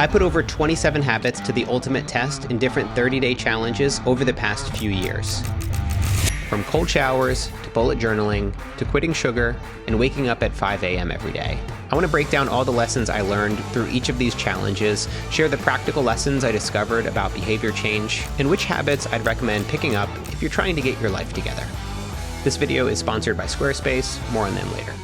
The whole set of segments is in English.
I put over 27 habits to the ultimate test in different 30-day challenges over the past few years. From cold showers, to bullet journaling, to quitting sugar, and waking up at 5 a.m. every day. I want to break down all the lessons I learned through each of these challenges, share the practical lessons I discovered about behavior change, and which habits I'd recommend picking up if you're trying to get your life together. This video is sponsored by Squarespace. More on them later.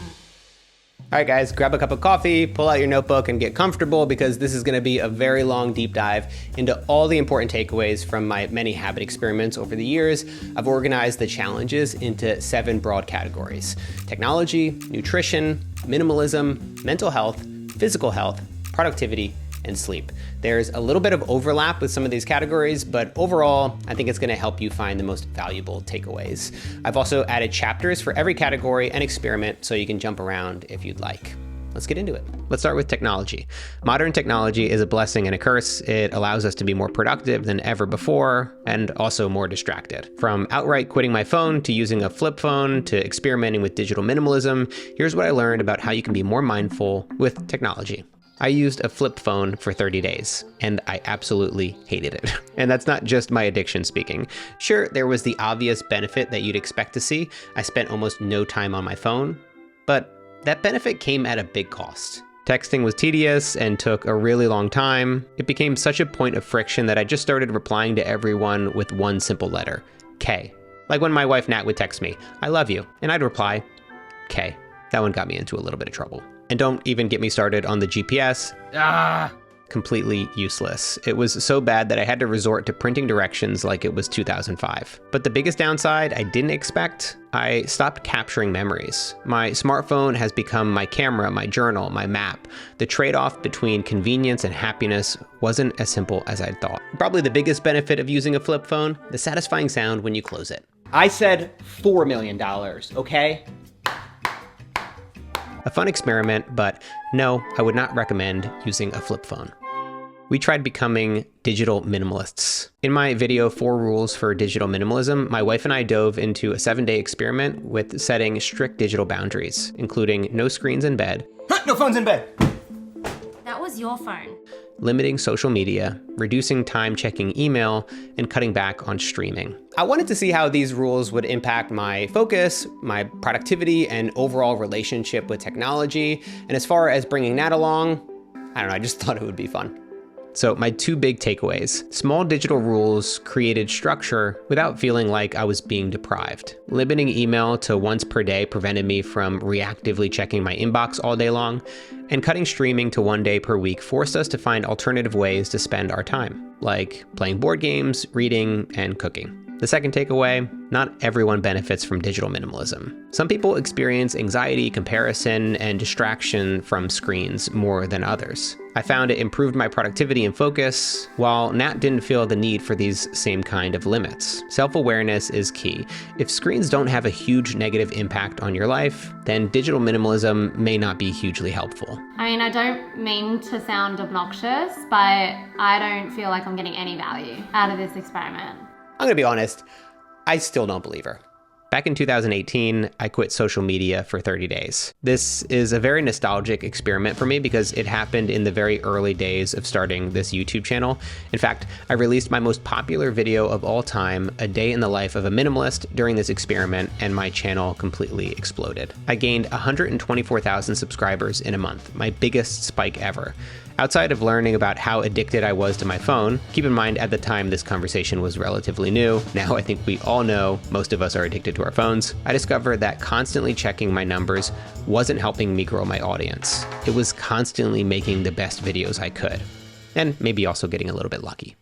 All right, guys, grab a cup of coffee, pull out your notebook, and get comfortable because this is going to be a very long deep dive into all the important takeaways from my many habit experiments over the years. I've organized the challenges into 7 broad categories: technology, nutrition, minimalism, mental health, physical health, productivity, and sleep. There's a little bit of overlap with some of these categories, but overall, I think it's gonna help you find the most valuable takeaways. I've also added chapters for every category and experiment so you can jump around if you'd like. Let's get into it. Let's start with technology. Modern technology is a blessing and a curse. It allows us to be more productive than ever before and also more distracted. From outright quitting my phone to using a flip phone to experimenting with digital minimalism, here's what I learned about how you can be more mindful with technology. I used a flip phone for 30 days, and I absolutely hated it. And that's not just my addiction speaking. Sure, there was the obvious benefit that you'd expect to see. I spent almost no time on my phone, but that benefit came at a big cost. Texting was tedious and took a really long time. It became such a point of friction that I just started replying to everyone with one simple letter, K. Like when my wife Nat would text me, "I love you," and I'd reply, K. That one got me into a little bit of trouble. And don't even get me started on the GPS. Completely useless. It was so bad that I had to resort to printing directions like it was 2005. But the biggest downside I didn't expect, I stopped capturing memories. My smartphone has become my camera, my journal, my map. The trade-off between convenience and happiness wasn't as simple as I'd thought. Probably the biggest benefit of using a flip phone, the satisfying sound when you close it. I said $4 million, okay? A fun experiment, but no, I would not recommend using a flip phone. We tried becoming digital minimalists. In my video, 4 Rules for Digital Minimalism, my wife and I dove into a 7-day experiment with setting strict digital boundaries, including no screens in bed. No phones in bed. That was your phone. Limiting social media, reducing time checking email, and cutting back on streaming. I wanted to see how these rules would impact my focus, my productivity, and overall relationship with technology. And as far as bringing that along, I don't know, I just thought it would be fun. So my 2 big takeaways. Small digital rules created structure without feeling like I was being deprived. Limiting email to once per day prevented me from reactively checking my inbox all day long, and cutting streaming to 1 day per week forced us to find alternative ways to spend our time, like playing board games, reading, and cooking. The second takeaway, not everyone benefits from digital minimalism. Some people experience anxiety, comparison, and distraction from screens more than others. I found it improved my productivity and focus, while Nat didn't feel the need for these same kind of limits. Self-awareness is key. If screens don't have a huge negative impact on your life, then digital minimalism may not be hugely helpful. I mean, I don't mean to sound obnoxious, but I don't feel like I'm getting any value out of this experiment. I'm gonna be honest, I still don't believe her. Back in 2018, I quit social media for 30 days. This is a very nostalgic experiment for me because it happened in the very early days of starting this YouTube channel. In fact, I released my most popular video of all time, A Day in the Life of a Minimalist, during this experiment, and my channel completely exploded. I gained 124,000 subscribers in a month, my biggest spike ever. Outside of learning about how addicted I was to my phone, keep in mind at the time this conversation was relatively new, now I think we all know most of us are addicted to our phones, I discovered that constantly checking my numbers wasn't helping me grow my audience. It was constantly making the best videos I could, and maybe also getting a little bit lucky.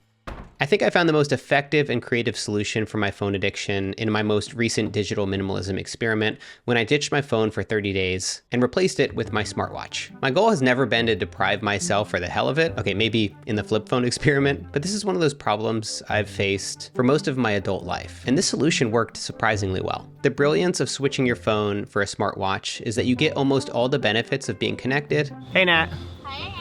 I think I found the most effective and creative solution for my phone addiction in my most recent digital minimalism experiment when I ditched my phone for 30 days and replaced it with my smartwatch. My goal has never been to deprive myself for the hell of it. Okay, maybe in the flip phone experiment, but this is one of those problems I've faced for most of my adult life. And this solution worked surprisingly well. The brilliance of switching your phone for a smartwatch is that you get almost all the benefits of being connected. Hey, Nat. Hey.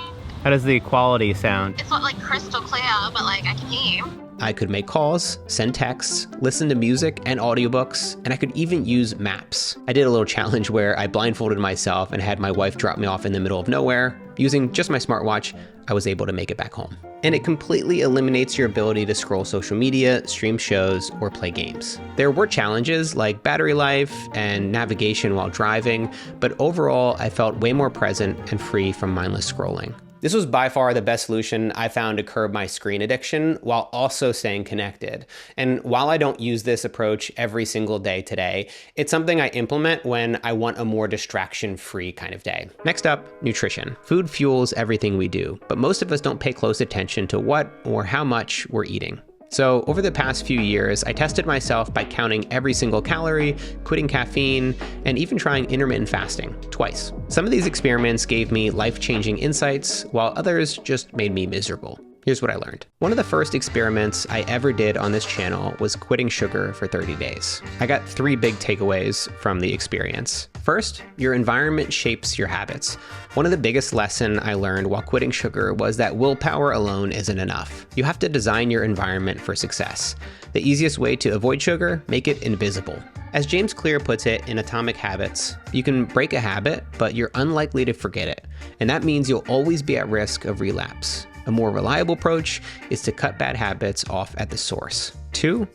How does the quality sound? It's not like crystal clear, but like I can hear you. I could make calls, send texts, listen to music and audiobooks, and I could even use maps. I did a little challenge where I blindfolded myself and had my wife drop me off in the middle of nowhere. Using just my smartwatch, I was able to make it back home. And it completely eliminates your ability to scroll social media, stream shows, or play games. There were challenges like battery life and navigation while driving, but overall, I felt way more present and free from mindless scrolling. This was by far the best solution I found to curb my screen addiction while also staying connected. And while I don't use this approach every single day today, it's something I implement when I want a more distraction-free kind of day. Next up, nutrition. Food fuels everything we do, but most of us don't pay close attention to what or how much we're eating. So over the past few years, I tested myself by counting every single calorie, quitting caffeine, and even trying intermittent fasting twice. Some of these experiments gave me life-changing insights, while others just made me miserable. Here's what I learned. One of the first experiments I ever did on this channel was quitting sugar for 30 days. I got 3 big takeaways from the experience. First, your environment shapes your habits. One of the biggest lessons I learned while quitting sugar was that willpower alone isn't enough. You have to design your environment for success. The easiest way to avoid sugar, make it invisible. As James Clear puts it in Atomic Habits, you can break a habit, but you're unlikely to forget it. And that means you'll always be at risk of relapse. A more reliable approach is to cut bad habits off at the source. 2,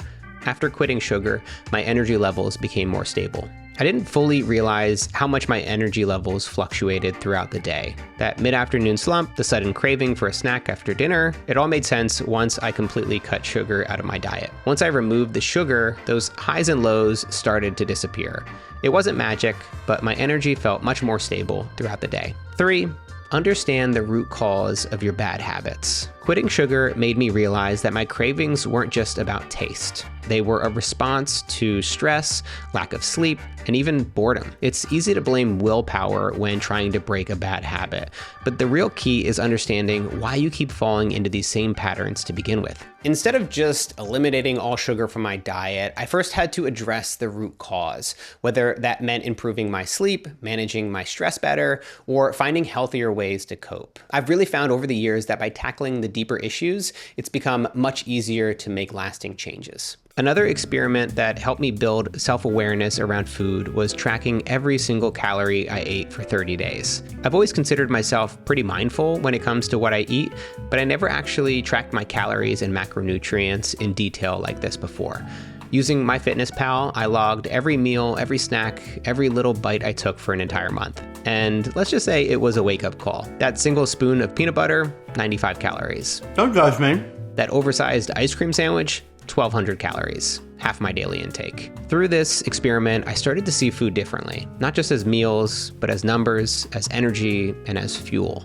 after quitting sugar, my energy levels became more stable. I didn't fully realize how much my energy levels fluctuated throughout the day. That mid-afternoon slump, the sudden craving for a snack after dinner, it all made sense once I completely cut sugar out of my diet. Once I removed the sugar, those highs and lows started to disappear. It wasn't magic, but my energy felt much more stable throughout the day. 3, understand the root cause of your bad habits. Quitting sugar made me realize that my cravings weren't just about taste. They were a response to stress, lack of sleep, and even boredom. It's easy to blame willpower when trying to break a bad habit, but the real key is understanding why you keep falling into these same patterns to begin with. Instead of just eliminating all sugar from my diet, I first had to address the root cause, whether that meant improving my sleep, managing my stress better, or finding healthier ways to cope. I've really found over the years that by tackling the deeper issues, it's become much easier to make lasting changes. Another experiment that helped me build self-awareness around food was tracking every single calorie I ate for 30 days. I've always considered myself pretty mindful when it comes to what I eat, but I never actually tracked my calories and macronutrients in detail like this before. Using MyFitnessPal, I logged every meal, every snack, every little bite I took for an entire month. And let's just say it was a wake-up call. That single spoon of peanut butter, 95 calories. Don't judge me. That oversized ice cream sandwich, 1,200 calories, half my daily intake. Through this experiment, I started to see food differently, not just as meals, but as numbers, as energy, and as fuel.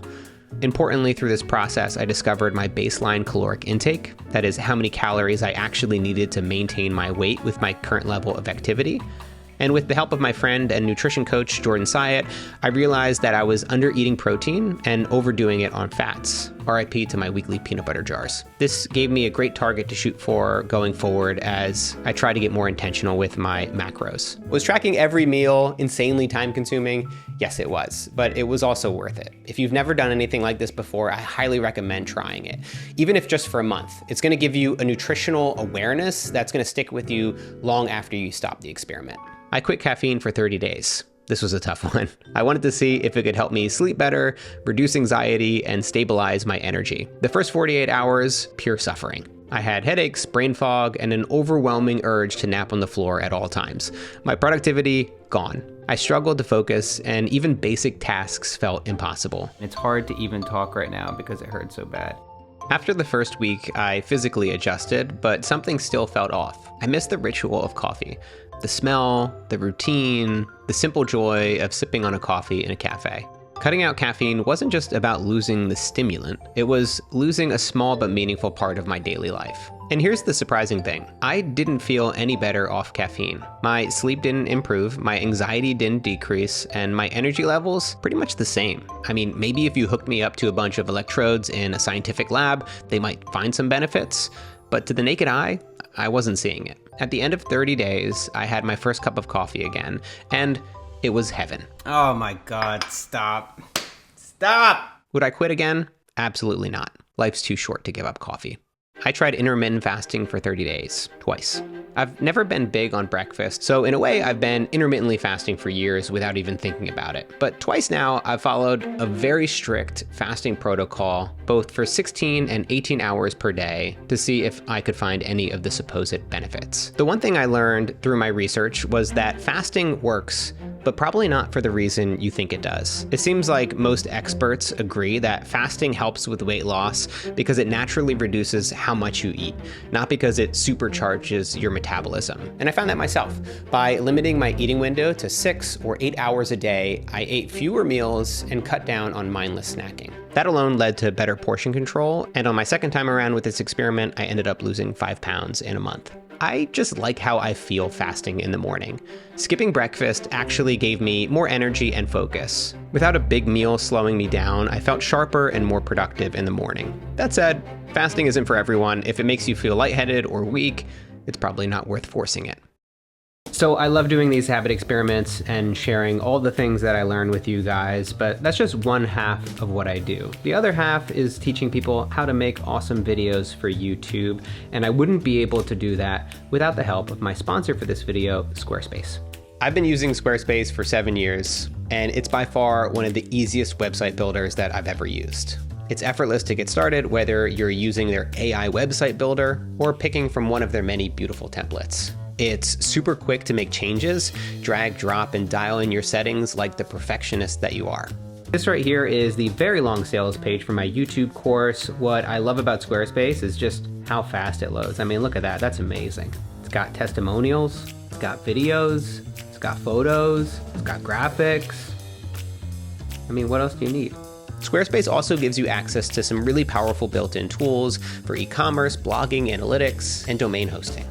Importantly, through this process, I discovered my baseline caloric intake, that is how many calories I actually needed to maintain my weight with my current level of activity. And with the help of my friend and nutrition coach, Jordan Syatt, I realized that I was under-eating protein and overdoing it on fats. RIP to my weekly peanut butter jars. This gave me a great target to shoot for going forward as I try to get more intentional with my macros. Was tracking every meal insanely time-consuming? Yes, it was, but it was also worth it. If you've never done anything like this before, I highly recommend trying it, even if just for a month. It's gonna give you a nutritional awareness that's gonna stick with you long after you stop the experiment. I quit caffeine for 30 days. This was a tough one. I wanted to see if it could help me sleep better, reduce anxiety, and stabilize my energy. The first 48 hours, pure suffering. I had headaches, brain fog, and an overwhelming urge to nap on the floor at all times. My productivity, gone. I struggled to focus, and even basic tasks felt impossible. It's hard to even talk right now because it hurts so bad. After the first week, I physically adjusted, but something still felt off. I missed the ritual of coffee. The smell, the routine, the simple joy of sipping on a coffee in a cafe. Cutting out caffeine wasn't just about losing the stimulant, it was losing a small but meaningful part of my daily life. And here's the surprising thing. I didn't feel any better off caffeine. My sleep didn't improve, my anxiety didn't decrease, and my energy levels pretty much the same. I mean, maybe if you hooked me up to a bunch of electrodes in a scientific lab, they might find some benefits, but to the naked eye, I wasn't seeing it. At the end of 30 days, I had my first cup of coffee again, and it was heaven. Oh my God, stop. Stop! Would I quit again? Absolutely not. Life's too short to give up coffee. I tried intermittent fasting for 30 days, twice. I've never been big on breakfast, so in a way I've been intermittently fasting for years without even thinking about it. But twice now I've followed a very strict fasting protocol, both for 16 and 18 hours per day, to see if I could find any of the supposed benefits. The one thing I learned through my research was that fasting works, but probably not for the reason you think it does. It seems like most experts agree that fasting helps with weight loss because it naturally reduces how much you eat, not because it supercharges your metabolism. And I found that myself. By limiting my eating window to 6 or 8 hours a day, I ate fewer meals and cut down on mindless snacking. That alone led to better portion control, and on my second time around with this experiment, I ended up losing 5 pounds in a month. I just like how I feel fasting in the morning. Skipping breakfast actually gave me more energy and focus. Without a big meal slowing me down, I felt sharper and more productive in the morning. That said, fasting isn't for everyone. If it makes you feel lightheaded or weak, it's probably not worth forcing it. So I love doing these habit experiments and sharing all the things that I learn with you guys, but that's just one half of what I do. The other half is teaching people how to make awesome videos for YouTube, and I wouldn't be able to do that without the help of my sponsor for this video, Squarespace. I've been using Squarespace for 7 years, and it's by far one of the easiest website builders that I've ever used. It's effortless to get started, whether you're using their AI website builder or picking from one of their many beautiful templates. It's super quick to make changes, drag, drop, and dial in your settings like the perfectionist that you are. This right here is the very long sales page for my YouTube course. What I love about Squarespace is just how fast it loads. I mean, look at that, that's amazing. It's got testimonials, it's got videos, it's got photos, it's got graphics. I mean, what else do you need? Squarespace also gives you access to some really powerful built-in tools for e-commerce, blogging, analytics, and domain hosting.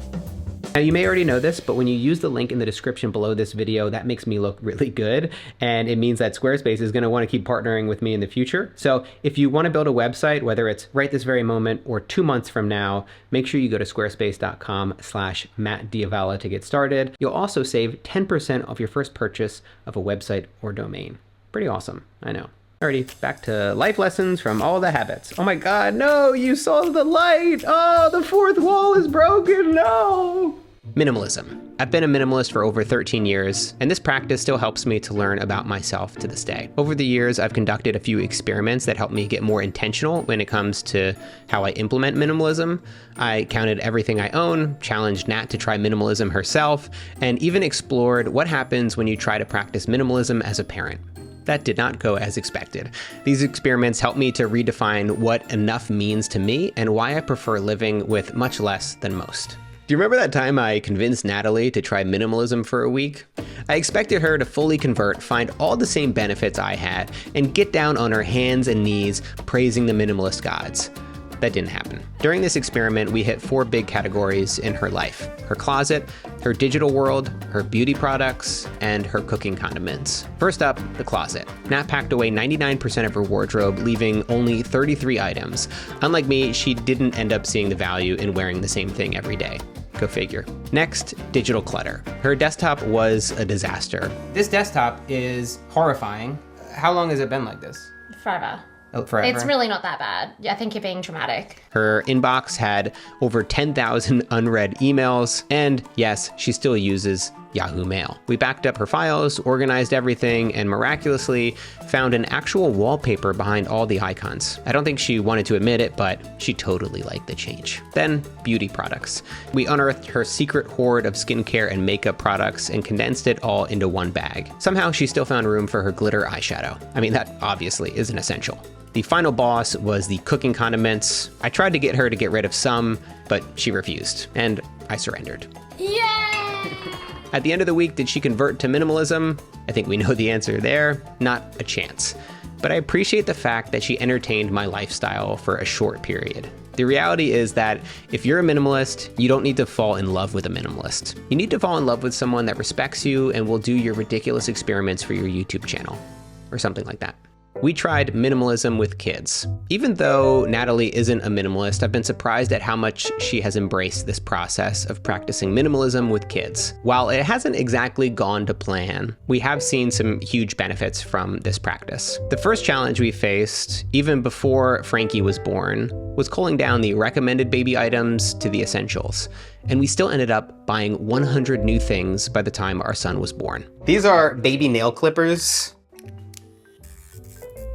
Now, you may already know this, but when you use the link in the description below this video, that makes me look really good, and it means that Squarespace is going to want to keep partnering with me in the future. So if you want to build a website, whether it's right this very moment or 2 months from now, make sure you go to squarespace.com/MattDiavala to get started. You'll also save 10% off your first purchase of a website or domain. Pretty awesome, I know. Alrighty, back to life lessons from all the habits. Oh my God, no, you saw the light. Oh, the fourth wall is broken, no. Minimalism. I've been a minimalist for over 13 years, and this practice still helps me to learn about myself to this day. Over the years, I've conducted a few experiments that help me get more intentional when it comes to how I implement minimalism. I counted everything I own, challenged Nat to try minimalism herself, and even explored what happens when you try to practice minimalism as a parent. That did not go as expected. These experiments helped me to redefine what enough means to me and why I prefer living with much less than most. Do you remember that time I convinced Natalie to try minimalism for a week? I expected her to fully convert, find all the same benefits I had, and get down on her hands and knees praising the minimalist gods. That didn't happen. During this experiment, we hit 4 big categories in her life: her closet, her digital world, her beauty products, and her cooking condiments. First up, the closet. Nat packed away 99% of her wardrobe, leaving only 33 items. Unlike me, she didn't end up seeing the value in wearing the same thing every day. Go figure. Next, digital clutter. Her desktop was a disaster. This desktop is horrifying. How long has it been like this? Forever. Oh, forever? It's really not that bad. I think you're being dramatic. Her inbox had over 10,000 unread emails, and yes, she still uses Yahoo Mail. We backed up her files, organized everything, and miraculously found an actual wallpaper behind all the icons. I don't think she wanted to admit it, but she totally liked the change. Then, beauty products. We unearthed her secret hoard of skincare and makeup products and condensed it all into one bag. Somehow, she still found room for her glitter eyeshadow. I mean, that obviously isn't essential. The final boss was the cooking condiments. I tried to get her to get rid of some, but she refused, and I surrendered. Yay! At the end of the week, did she convert to minimalism? I think we know the answer there. Not a chance. But I appreciate the fact that she entertained my lifestyle for a short period. The reality is that if you're a minimalist, you don't need to fall in love with a minimalist. You need to fall in love with someone that respects you and will do your ridiculous experiments for your YouTube channel, or something like that. We tried minimalism with kids. Even though Natalie isn't a minimalist, I've been surprised at how much she has embraced this process of practicing minimalism with kids. While it hasn't exactly gone to plan, we have seen some huge benefits from this practice. The first challenge we faced, even before Frankie was born, was culling down the recommended baby items to the essentials. And we still ended up buying 100 new things by the time our son was born. These are baby nail clippers.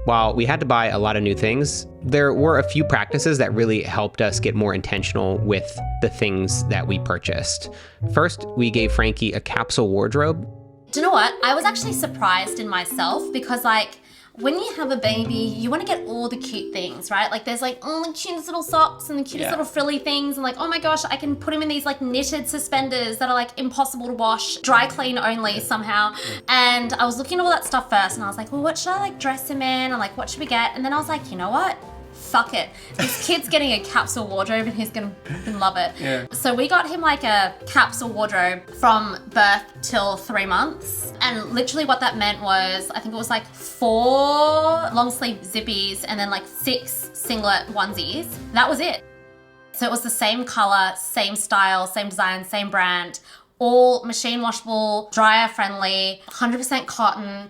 While we had to buy a lot of new things, there were a few practices that really helped us get more intentional with the things that we purchased. First, we gave Frankie a capsule wardrobe. Do you know what? I was actually surprised in myself because like when you have a baby, you want to get all the cute things, right? Like there's like all the cutest little socks and the cutest little frilly things and like, oh my gosh, I can put him in these like knitted suspenders that are like impossible to wash, dry clean only somehow. And I was looking at all that stuff first and I was like, well, what should I like dress him in? And like, what should we get? And then I was like, you know what? Fuck it. This kid's getting a capsule wardrobe and he's gonna love it. Yeah. So we got him like a capsule wardrobe from birth till 3 months. And literally what that meant was, I think it was like 4 long sleeve zippies and then like 6 singlet onesies. That was it. So it was the same color, same style, same design, same brand, all machine washable, dryer friendly, 100% cotton.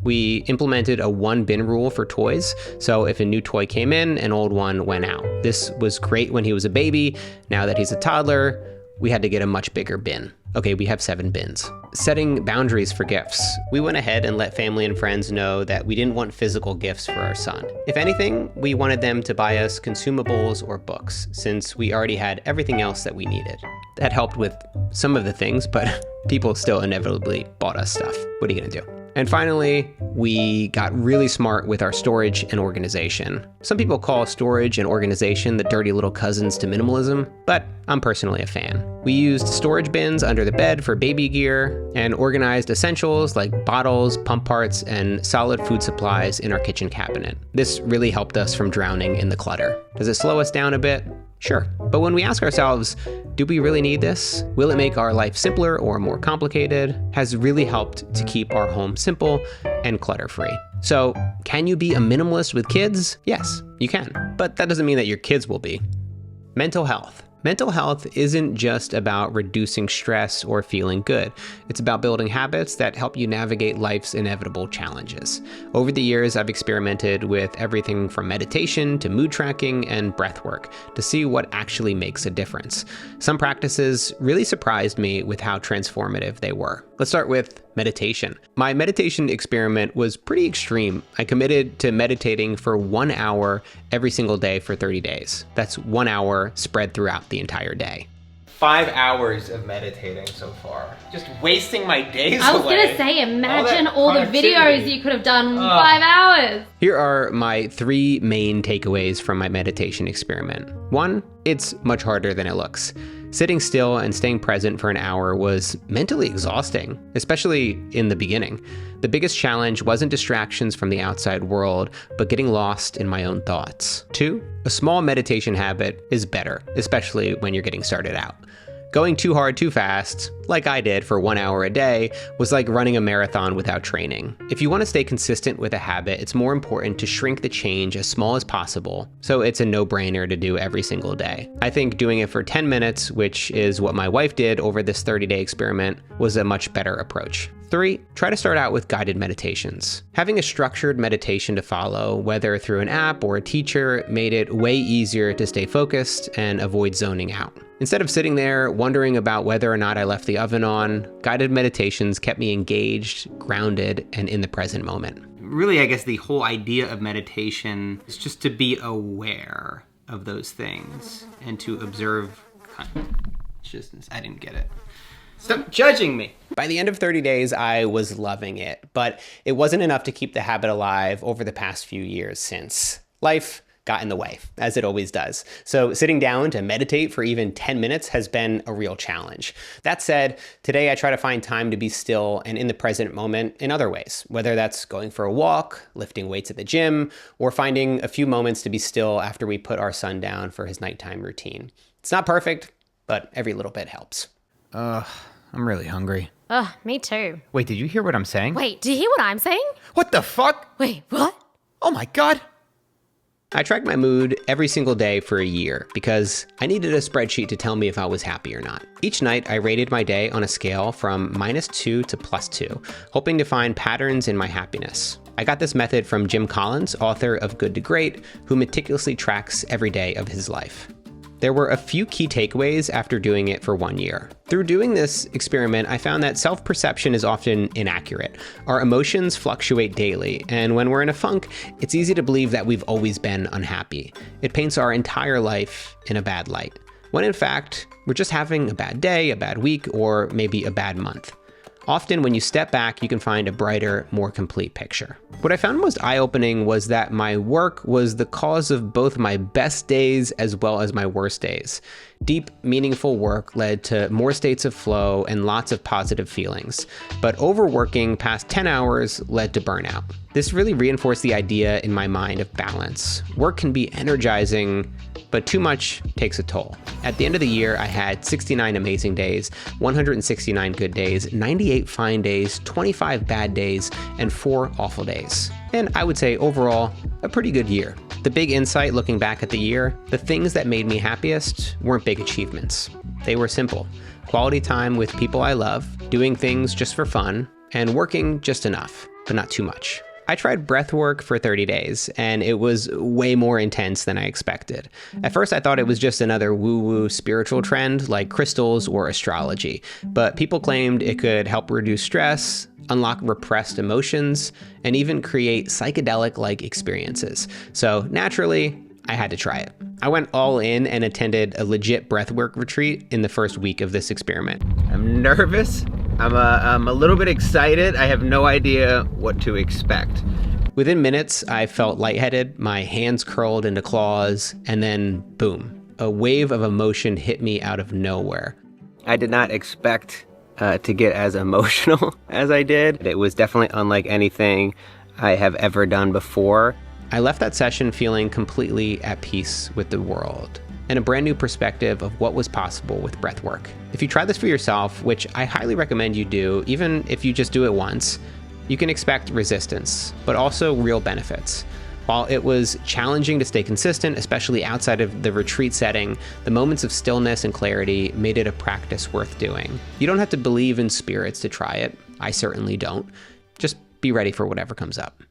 We implemented a 1 bin rule for toys, so if a new toy came in, an old one went out. This was great when he was a baby. Now that he's a toddler, we had to get a much bigger bin. Okay, we have 7 bins. Setting boundaries for gifts. We went ahead and let family and friends know that we didn't want physical gifts for our son. If anything, we wanted them to buy us consumables or books, since we already had everything else that we needed. That helped with some of the things, but people still inevitably bought us stuff. What are you gonna do? And finally, we got really smart with our storage and organization. Some people call storage and organization the dirty little cousins to minimalism, but I'm personally a fan. We used storage bins under the bed for baby gear and organized essentials like bottles, pump parts, and solid food supplies in our kitchen cabinet. This really helped us from drowning in the clutter. Does it slow us down a bit? Sure. But when we ask ourselves, do we really need this? Will it make our life simpler or more complicated? Has really helped to keep our home simple and clutter-free. So, can you be a minimalist with kids? Yes, you can. But that doesn't mean that your kids will be. Mental health. Mental health isn't just about reducing stress or feeling good. It's about building habits that help you navigate life's inevitable challenges. Over the years, I've experimented with everything from meditation to mood tracking and breathwork to see what actually makes a difference. Some practices really surprised me with how transformative they were. Let's start with meditation. My meditation experiment was pretty extreme. I committed to meditating for 1 hour every single day for 30 days. That's 1 hour spread throughout the entire day. 5 hours of meditating so far. Just wasting my days I was away. gonna say, imagine all the videos productivity. you could have done in 5 hours. Here are my 3 main takeaways from my meditation experiment. 1, it's much harder than it looks. Sitting still and staying present for an hour was mentally exhausting, especially in the beginning. The biggest challenge wasn't distractions from the outside world, but getting lost in my own thoughts. 2, a small meditation habit is better, especially when you're getting started out. Going too hard too fast, like I did for 1 hour a day, was like running a marathon without training. If you want to stay consistent with a habit, it's more important to shrink the change as small as possible, so it's a no-brainer to do every single day. I think doing it for 10 minutes, which is what my wife did over this 30-day experiment, was a much better approach. 3, try to start out with guided meditations. Having a structured meditation to follow, whether through an app or a teacher, made it way easier to stay focused and avoid zoning out. Instead of sitting there wondering about whether or not I left the oven on, guided meditations kept me engaged, grounded, and in the present moment. Really, I guess the whole idea of meditation is just to be aware of those things and to observe consciousness. I didn't get it. Stop judging me. By the end of 30 days, I was loving it, but it wasn't enough to keep the habit alive over the past few years since life got in the way, as it always does. So sitting down to meditate for even 10 minutes has been a real challenge. That said, today I try to find time to be still and in the present moment in other ways, whether that's going for a walk, lifting weights at the gym, or finding a few moments to be still after we put our son down for his nighttime routine. It's not perfect, but every little bit helps. I'm really hungry. Ugh, me too. Wait, did you hear what I'm saying? Wait, do you hear what I'm saying? What the fuck? Wait, what? Oh my god. I tracked my mood every single day for a year because I needed a spreadsheet to tell me if I was happy or not. Each night, I rated my day on a scale from -2 to +2, hoping to find patterns in my happiness. I got this method from Jim Collins, author of Good to Great, who meticulously tracks every day of his life. There were a few key takeaways after doing it for 1 year. Through doing this experiment, I found that self-perception is often inaccurate. Our emotions fluctuate daily, and when we're in a funk, it's easy to believe that we've always been unhappy. It paints our entire life in a bad light, when in fact, we're just having a bad day, a bad week, or maybe a bad month. Often when you step back, you can find a brighter, more complete picture. What I found most eye-opening was that my work was the cause of both my best days as well as my worst days. Deep, meaningful work led to more states of flow and lots of positive feelings. But overworking past 10 hours led to burnout. This really reinforced the idea in my mind of balance. Work can be energizing, but too much takes a toll. At the end of the year, I had 69 amazing days, 169 good days, 98 fine days, 25 bad days, and 4 awful days. And I would say overall, a pretty good year. The big insight looking back at the year, the things that made me happiest weren't big achievements. They were simple. Quality time with people I love, doing things just for fun, and working just enough, but not too much. I tried breathwork for 30 days, and it was way more intense than I expected. At first, I thought it was just another woo-woo spiritual trend like crystals or astrology, but people claimed it could help reduce stress, unlock repressed emotions, and even create psychedelic-like experiences. So naturally, I had to try it. I went all in and attended a legit breathwork retreat in the first week of this experiment. I'm nervous. I'm a little bit excited. I have no idea what to expect. Within minutes, I felt lightheaded, my hands curled into claws, and then boom, a wave of emotion hit me out of nowhere. I did not expect to get as emotional as I did. It was definitely unlike anything I have ever done before. I left that session feeling completely at peace with the world and a brand new perspective of what was possible with breathwork. If you try this for yourself, which I highly recommend you do, even if you just do it once, you can expect resistance, but also real benefits. While it was challenging to stay consistent, especially outside of the retreat setting, the moments of stillness and clarity made it a practice worth doing. You don't have to believe in spirits to try it. I certainly don't. Just be ready for whatever comes up.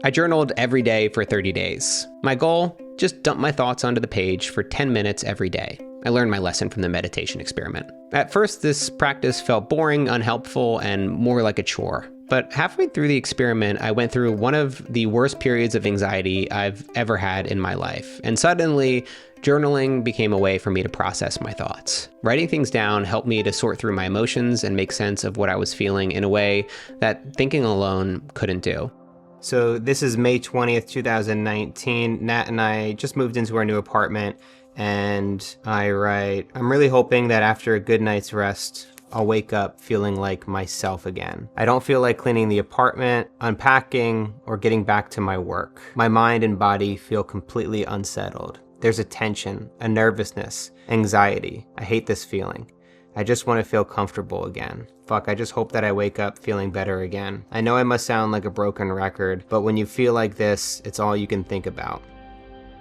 I journaled every day for 30 days. My goal, just dump my thoughts onto the page for 10 minutes every day. I learned my lesson from the meditation experiment. At first, this practice felt boring, unhelpful, and more like a chore. But halfway through the experiment, I went through one of the worst periods of anxiety I've ever had in my life. And suddenly, journaling became a way for me to process my thoughts. Writing things down helped me to sort through my emotions and make sense of what I was feeling in a way that thinking alone couldn't do. So this is May 20th, 2019. Nat and I just moved into our new apartment, and I write, I'm really hoping that after a good night's rest, I'll wake up feeling like myself again. I don't feel like cleaning the apartment, unpacking, or getting back to my work. My mind and body feel completely unsettled. There's a tension, a nervousness, anxiety. I hate this feeling. I just want to feel comfortable again. Fuck, I just hope that I wake up feeling better again. I know I must sound like a broken record, but when you feel like this, it's all you can think about.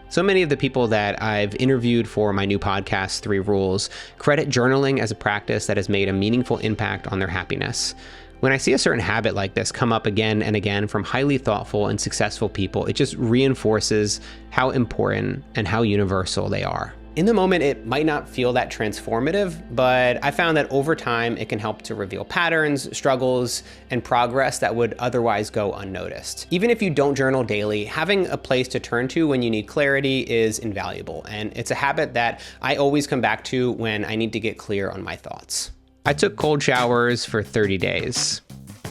So many of the people that I've interviewed for my new podcast, 3 Rules, credit journaling as a practice that has made a meaningful impact on their happiness. When I see a certain habit like this come up again and again from highly thoughtful and successful people, it just reinforces how important and how universal they are. In the moment, it might not feel that transformative, but I found that over time, it can help to reveal patterns, struggles, and progress that would otherwise go unnoticed. Even if you don't journal daily, having a place to turn to when you need clarity is invaluable, and it's a habit that I always come back to when I need to get clear on my thoughts. I took cold showers for 30 days.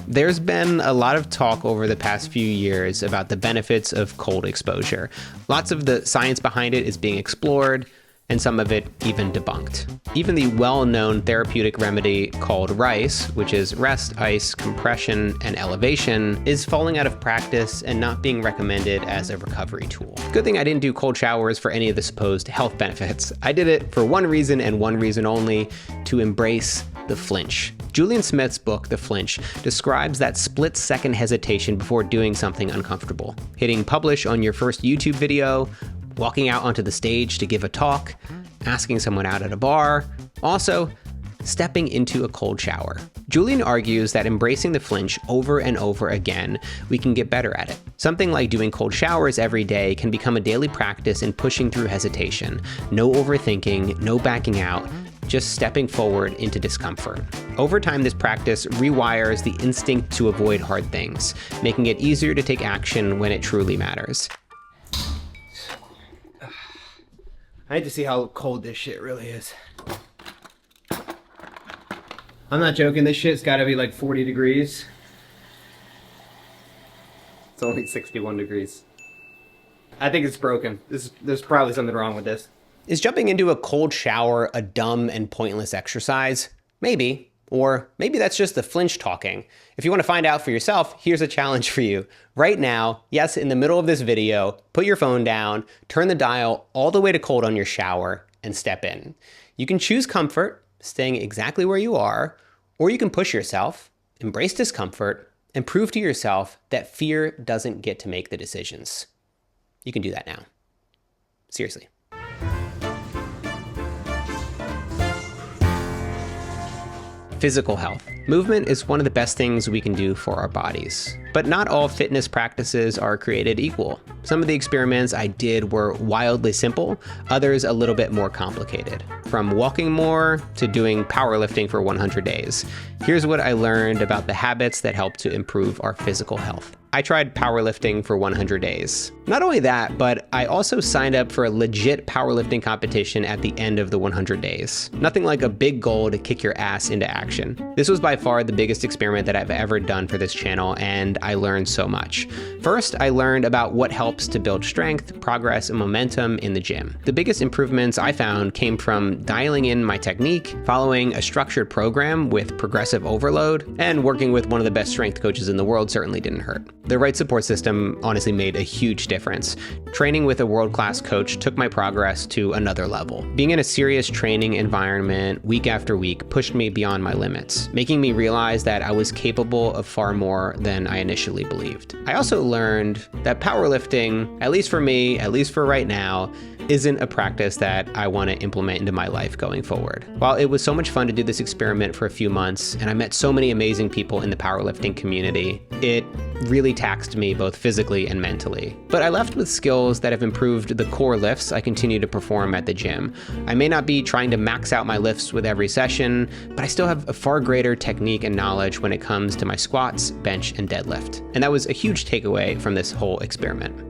There's been a lot of talk over the past few years about the benefits of cold exposure. Lots of the science behind it is being explored, and some of it even debunked. Even the well-known therapeutic remedy called RICE, which is rest, ice, compression, and elevation, is falling out of practice and not being recommended as a recovery tool. Good thing I didn't do cold showers for any of the supposed health benefits. I did it for one reason and one reason only: to embrace the flinch. Julian Smith's book, The Flinch, describes that split-second hesitation before doing something uncomfortable. Hitting publish on your first YouTube video, walking out onto the stage to give a talk, asking someone out at a bar, also stepping into a cold shower. Julian argues that embracing the flinch over and over again, we can get better at it. Something like doing cold showers every day can become a daily practice in pushing through hesitation. No overthinking, no backing out, just stepping forward into discomfort. Over time, this practice rewires the instinct to avoid hard things, making it easier to take action when it truly matters. I hate to see how cold this shit really is. I'm not joking, this shit's gotta be like 40 degrees. It's only 61 degrees. I think it's broken. There's probably something wrong with this. Is jumping into a cold shower a dumb and pointless exercise? Maybe. Or maybe that's just the flinch talking. If you want to find out for yourself, here's a challenge for you. Right now, yes, in the middle of this video, put your phone down, turn the dial all the way to cold on your shower, and step in. You can choose comfort, staying exactly where you are, or you can push yourself, embrace discomfort, and prove to yourself that fear doesn't get to make the decisions. You can do that now. Seriously. Physical health. Movement is one of the best things we can do for our bodies. But not all fitness practices are created equal. Some of the experiments I did were wildly simple, others a little bit more complicated. From walking more to doing powerlifting for 100 days. Here's what I learned about the habits that help to improve our physical health. I tried powerlifting for 100 days. Not only that, but I also signed up for a legit powerlifting competition at the end of the 100 days. Nothing like a big goal to kick your ass into action. This was by far the biggest experiment that I've ever done for this channel, and I learned so much. First, I learned about what helps to build strength, progress, and momentum in the gym. The biggest improvements I found came from dialing in my technique, following a structured program with progressive overload, and working with one of the best strength coaches in the world certainly didn't hurt. The right support system honestly made a huge difference. Training with a world-class coach took my progress to another level. Being in a serious training environment week after week pushed me beyond my limits, making me realize that I was capable of far more than I initially believed. I also learned that powerlifting, at least for me, at least for right now, isn't a practice that I want to implement into my life going forward. While it was so much fun to do this experiment for a few months, and I met so many amazing people in the powerlifting community, it really taxed me both physically and mentally. But I left with skills that have improved the core lifts I continue to perform at the gym. I may not be trying to max out my lifts with every session, but I still have a far greater technique and knowledge when it comes to my squats, bench, and deadlift. And that was a huge takeaway from this whole experiment.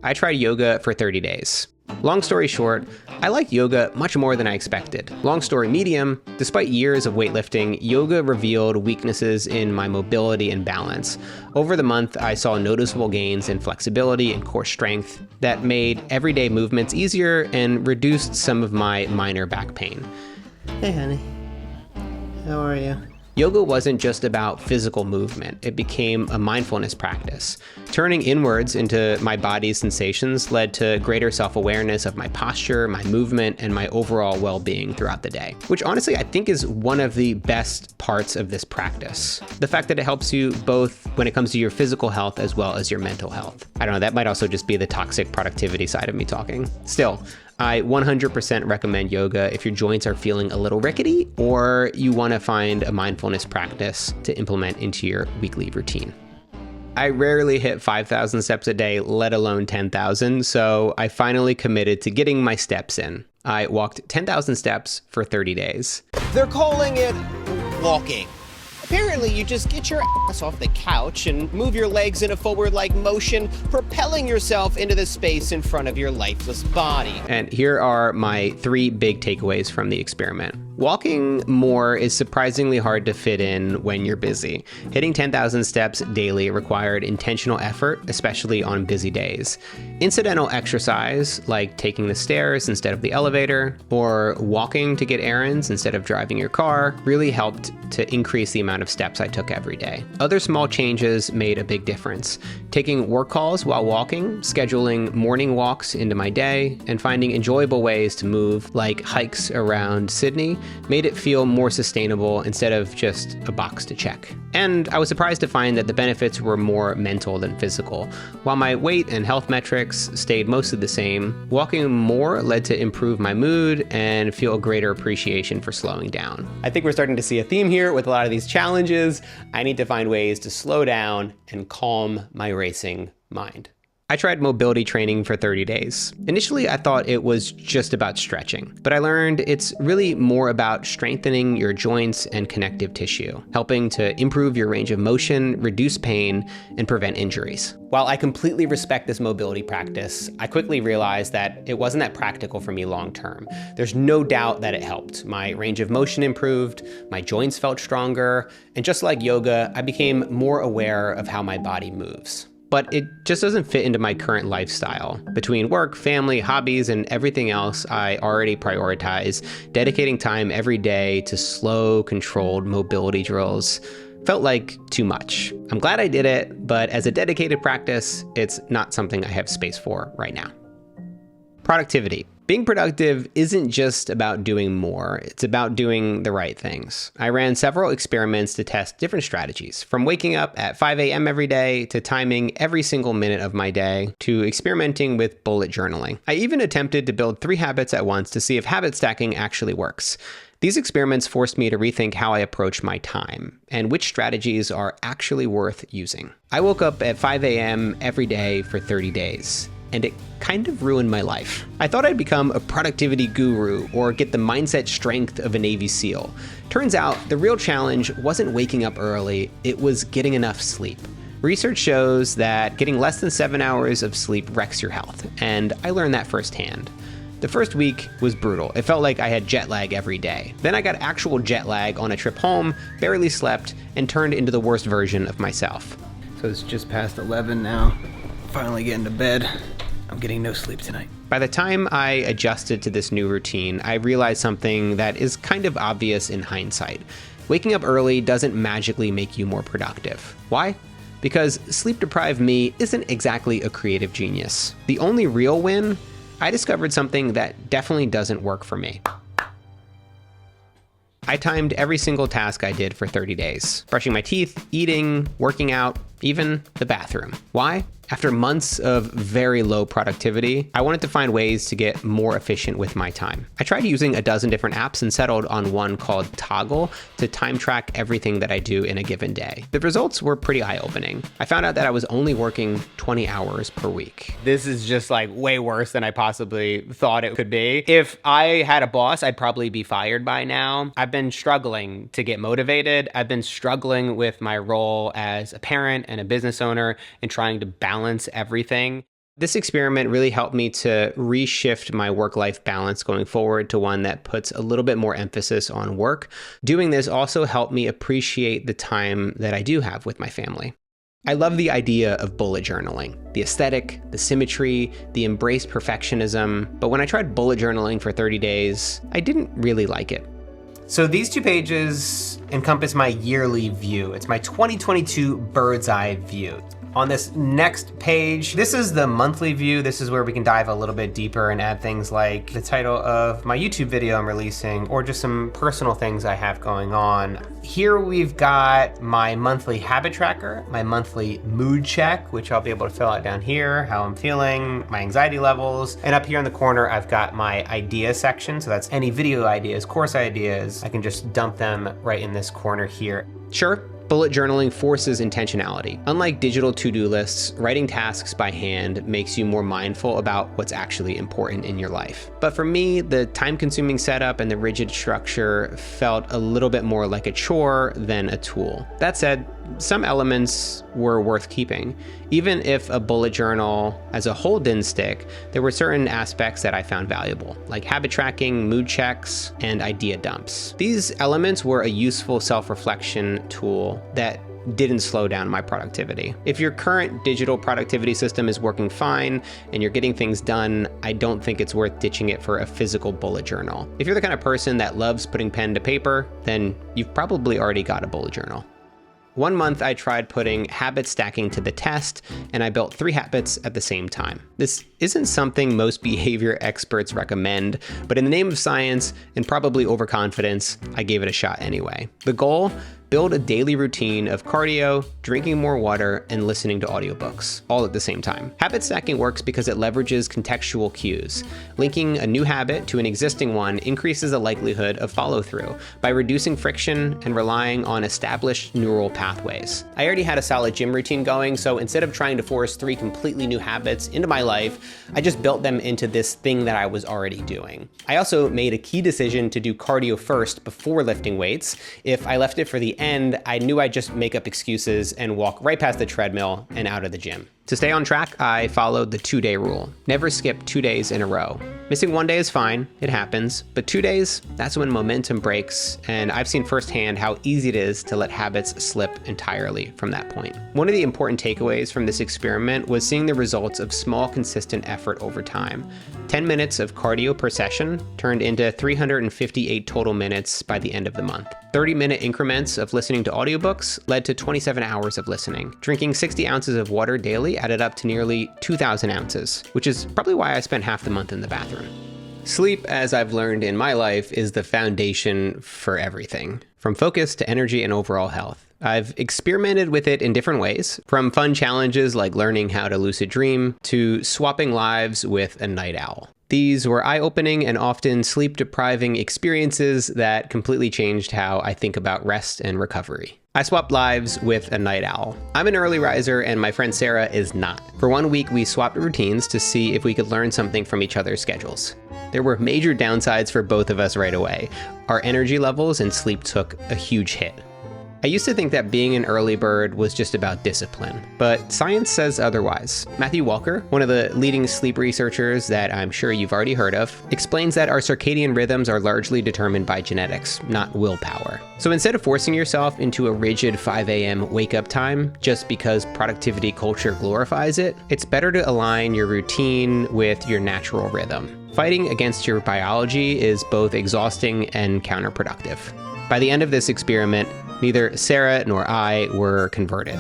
I tried yoga for 30 days. Long story short, I liked yoga much more than I expected. Long story medium, despite years of weightlifting, yoga revealed weaknesses in my mobility and balance. Over the month, I saw noticeable gains in flexibility and core strength that made everyday movements easier and reduced some of my minor back pain. Hey honey, how are you? Yoga wasn't just about physical movement, it became a mindfulness practice. Turning inwards into my body's sensations led to greater self-awareness of my posture, my movement, and my overall well-being throughout the day, which honestly I think is one of the best parts of this practice. The fact that it helps you both when it comes to your physical health as well as your mental health. I don't know, that might also just be the toxic productivity side of me talking. Still, I 100% recommend yoga if your joints are feeling a little rickety or you want to find a mindfulness practice to implement into your weekly routine. I rarely hit 5,000 steps a day, let alone 10,000, so I finally committed to getting my steps in. I walked 10,000 steps for 30 days. They're calling it walking. Apparently, you just get your ass off the couch and move your legs in a forward-like motion, propelling yourself into the space in front of your lifeless body. And here are my 3 big takeaways from the experiment. Walking more is surprisingly hard to fit in when you're busy. Hitting 10,000 steps daily required intentional effort, especially on busy days. Incidental exercise, like taking the stairs instead of the elevator, or walking to get errands instead of driving your car, really helped to increase the amount of steps I took every day. Other small changes made a big difference. Taking work calls while walking, scheduling morning walks into my day, and finding enjoyable ways to move, like hikes around Sydney, made it feel more sustainable instead of just a box to check. And I was surprised to find that the benefits were more mental than physical. While my weight and health metrics stayed mostly the same, walking more led to improve my mood and feel a greater appreciation for slowing down. I think we're starting to see a theme here with a lot of these challenges. I need to find ways to slow down and calm my racing mind. I tried mobility training for 30 days. Initially, I thought it was just about stretching, but I learned it's really more about strengthening your joints and connective tissue, helping to improve your range of motion, reduce pain, and prevent injuries. While I completely respect this mobility practice, I quickly realized that it wasn't that practical for me long term. There's no doubt that it helped. My range of motion improved, my joints felt stronger, and just like yoga, I became more aware of how my body moves. But it just doesn't fit into my current lifestyle. Between work, family, hobbies, and everything else I already prioritize, dedicating time every day to slow, controlled mobility drills felt like too much. I'm glad I did it, but as a dedicated practice, it's not something I have space for right now. Productivity. Being productive isn't just about doing more, it's about doing the right things. I ran several experiments to test different strategies, from waking up at 5 a.m. every day, to timing every single minute of my day, to experimenting with bullet journaling. I even attempted to build 3 habits at once to see if habit stacking actually works. These experiments forced me to rethink how I approach my time and which strategies are actually worth using. I woke up at 5 a.m. every day for 30 days. And it kind of ruined my life. I thought I'd become a productivity guru or get the mindset strength of a Navy SEAL. Turns out the real challenge wasn't waking up early, it was getting enough sleep. Research shows that getting less than 7 hours of sleep wrecks your health, and I learned that firsthand. The first week was brutal. It felt like I had jet lag every day. Then I got actual jet lag on a trip home, barely slept, and turned into the worst version of myself. So it's just past 11 now. Finally getting to bed. I'm getting no sleep tonight. By the time I adjusted to this new routine, I realized something that is kind of obvious in hindsight. Waking up early doesn't magically make you more productive. Why? Because sleep-deprived me isn't exactly a creative genius. The only real win, I discovered something that definitely doesn't work for me. I timed every single task I did for 30 days. Brushing my teeth, eating, working out, even the bathroom. Why? After months of very low productivity, I wanted to find ways to get more efficient with my time. I tried using a dozen different apps and settled on one called Toggle to time track everything that I do in a given day. The results were pretty eye-opening. I found out that I was only working 20 hours per week. This is just like way worse than I possibly thought it could be. If I had a boss, I'd probably be fired by now. I've been struggling to get motivated. I've been struggling with my role as a parent and a business owner and trying to balance everything. This experiment really helped me to reshift my work-life balance going forward to one that puts a little bit more emphasis on work. Doing this also helped me appreciate the time that I do have with my family. I love the idea of bullet journaling, the aesthetic, the symmetry, the embraced perfectionism, but when I tried bullet journaling for 30 days, I didn't really like it. So these 2 pages encompass my yearly view. It's my 2022 bird's eye view. On this next page, this is the monthly view. This is where we can dive a little bit deeper and add things like the title of my YouTube video I'm releasing, or just some personal things I have going on. Here we've got my monthly habit tracker, my monthly mood check, which I'll be able to fill out down here, how I'm feeling, my anxiety levels. And up here in the corner, I've got my idea section. So that's any video ideas, course ideas. I can just dump them right in this corner here. Sure, bullet journaling forces intentionality. Unlike digital to-do lists, writing tasks by hand makes you more mindful about what's actually important in your life. But for me, the time-consuming setup and the rigid structure felt a little bit more like a chore than a tool. That said, some elements were worth keeping. Even if a bullet journal as a whole didn't stick, there were certain aspects that I found valuable, like habit tracking, mood checks, and idea dumps. These elements were a useful self-reflection tool that didn't slow down my productivity. If your current digital productivity system is working fine and you're getting things done, I don't think it's worth ditching it for a physical bullet journal. If you're the kind of person that loves putting pen to paper, then you've probably already got a bullet journal. 1 month I tried putting habit stacking to the test, and I built 3 habits at the same time. This isn't something most behavior experts recommend, but in the name of science and probably overconfidence, I gave it a shot anyway. The goal? Build a daily routine of cardio, drinking more water, and listening to audiobooks, all at the same time. Habit stacking works because it leverages contextual cues. Linking a new habit to an existing one increases the likelihood of follow-through by reducing friction and relying on established neural pathways. I already had a solid gym routine going, so instead of trying to force 3 completely new habits into my life, I just built them into this thing that I was already doing. I also made a key decision to do cardio first before lifting weights. If I left it for the end, I knew I'd just make up excuses and walk right past the treadmill and out of the gym. To stay on track, I followed the 2-day rule. Never skip 2 days in a row. Missing 1 day is fine, it happens, but 2 days, that's when momentum breaks, and I've seen firsthand how easy it is to let habits slip entirely from that point. One of the important takeaways from this experiment was seeing the results of small, consistent effort over time. 10 minutes of cardio per session turned into 358 total minutes by the end of the month. 30-minute increments of listening to audiobooks led to 27 hours of listening. Drinking 60 ounces of water daily added up to nearly 2,000 ounces, which is probably why I spent half the month in the bathroom. Sleep, as I've learned in my life, is the foundation for everything, from focus to energy and overall health. I've experimented with it in different ways, from fun challenges like learning how to lucid dream to swapping lives with a night owl. These were eye-opening and often sleep-depriving experiences that completely changed how I think about rest and recovery. I swapped lives with a night owl. I'm an early riser and my friend Sarah is not. For 1 week, we swapped routines to see if we could learn something from each other's schedules. There were major downsides for both of us right away. Our energy levels and sleep took a huge hit. I used to think that being an early bird was just about discipline, but science says otherwise. Matthew Walker, one of the leading sleep researchers that I'm sure you've already heard of, explains that our circadian rhythms are largely determined by genetics, not willpower. So instead of forcing yourself into a rigid 5 a.m. wake-up time just because productivity culture glorifies it, it's better to align your routine with your natural rhythm. Fighting against your biology is both exhausting and counterproductive. By the end of this experiment, neither Sarah nor I were converted.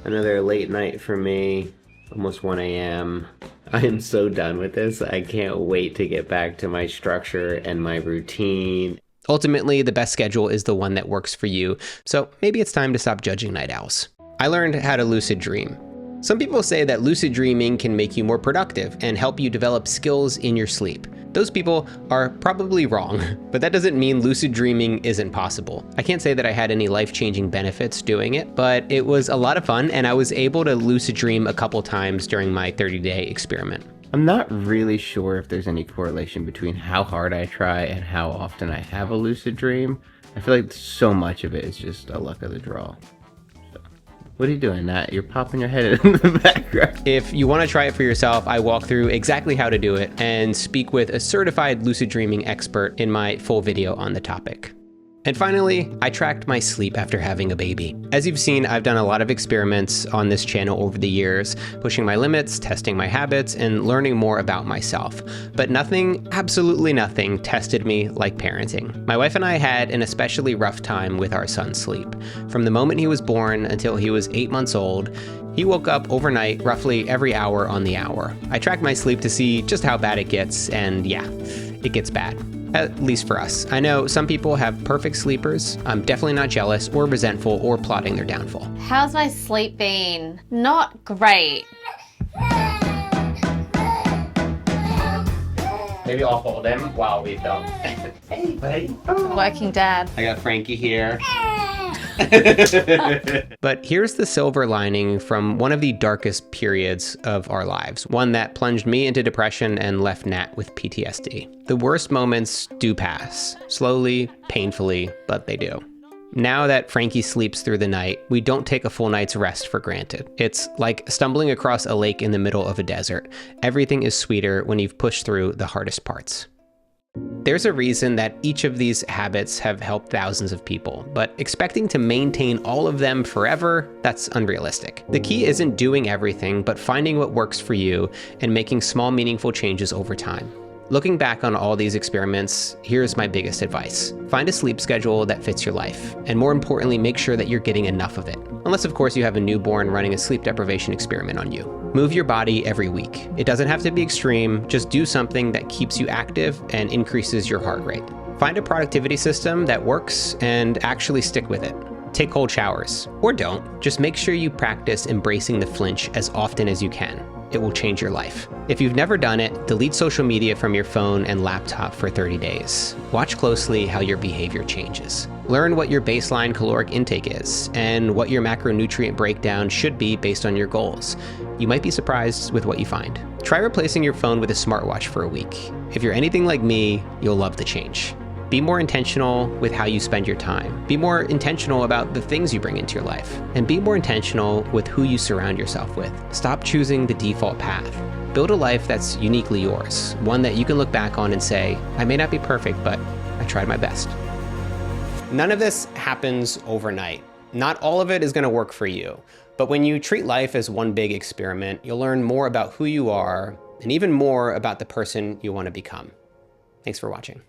Another late night for me, almost 1 a.m. I am so done with this. I can't wait to get back to my structure and my routine. Ultimately, the best schedule is the one that works for you, so maybe it's time to stop judging night owls. I learned how to lucid dream. Some people say that lucid dreaming can make you more productive and help you develop skills in your sleep. Those people are probably wrong, but that doesn't mean lucid dreaming isn't possible. I can't say that I had any life-changing benefits doing it, but it was a lot of fun and I was able to lucid dream a couple times during my 30-day experiment. I'm not really sure if there's any correlation between how hard I try and how often I have a lucid dream. I feel like so much of it is just a luck of the draw. What are you doing, Nat? You're popping your head in the background. If you want to try it for yourself, I walk through exactly how to do it and speak with a certified lucid dreaming expert in my full video on the topic. And finally, I tracked my sleep after having a baby. As you've seen, I've done a lot of experiments on this channel over the years, pushing my limits, testing my habits, and learning more about myself. But nothing, absolutely nothing, tested me like parenting. My wife and I had an especially rough time with our son's sleep. From the moment he was born until he was 8 months old, he woke up overnight roughly every hour on the hour. I tracked my sleep to see just how bad it gets, and yeah, it gets bad. At least for us. I know some people have perfect sleepers. I'm definitely not jealous or resentful or plotting their downfall. How's my sleep been? Not great. Maybe I'll hold him while we film. Hey, buddy. Working dad. I got Frankie here. But here's the silver lining from one of the darkest periods of our lives, one that plunged me into depression and left Nat with PTSD. The worst moments do pass, slowly, painfully, but they do. Now that Frankie sleeps through the night, we don't take a full night's rest for granted. It's like stumbling across a lake in the middle of a desert. Everything is sweeter when you've pushed through the hardest parts. There's a reason that each of these habits have helped thousands of people, but expecting to maintain all of them forever, that's unrealistic. The key isn't doing everything, but finding what works for you and making small, meaningful changes over time. Looking back on all these experiments, here's my biggest advice. Find a sleep schedule that fits your life, and more importantly, make sure that you're getting enough of it. Unless, of course, you have a newborn running a sleep deprivation experiment on you. Move your body every week. It doesn't have to be extreme, just do something that keeps you active and increases your heart rate. Find a productivity system that works and actually stick with it. Take cold showers, or don't. Just make sure you practice embracing the flinch as often as you can. It will change your life. If you've never done it, delete social media from your phone and laptop for 30 days. Watch closely how your behavior changes. Learn what your baseline caloric intake is and what your macronutrient breakdown should be based on your goals. You might be surprised with what you find. Try replacing your phone with a smartwatch for a week. If you're anything like me, you'll love the change. Be more intentional with how you spend your time. Be more intentional about the things you bring into your life. And be more intentional with who you surround yourself with. Stop choosing the default path. Build a life that's uniquely yours. One that you can look back on and say, I may not be perfect, but I tried my best. None of this happens overnight. Not all of it is going to work for you. But when you treat life as one big experiment, you'll learn more about who you are and even more about the person you want to become. Thanks for watching.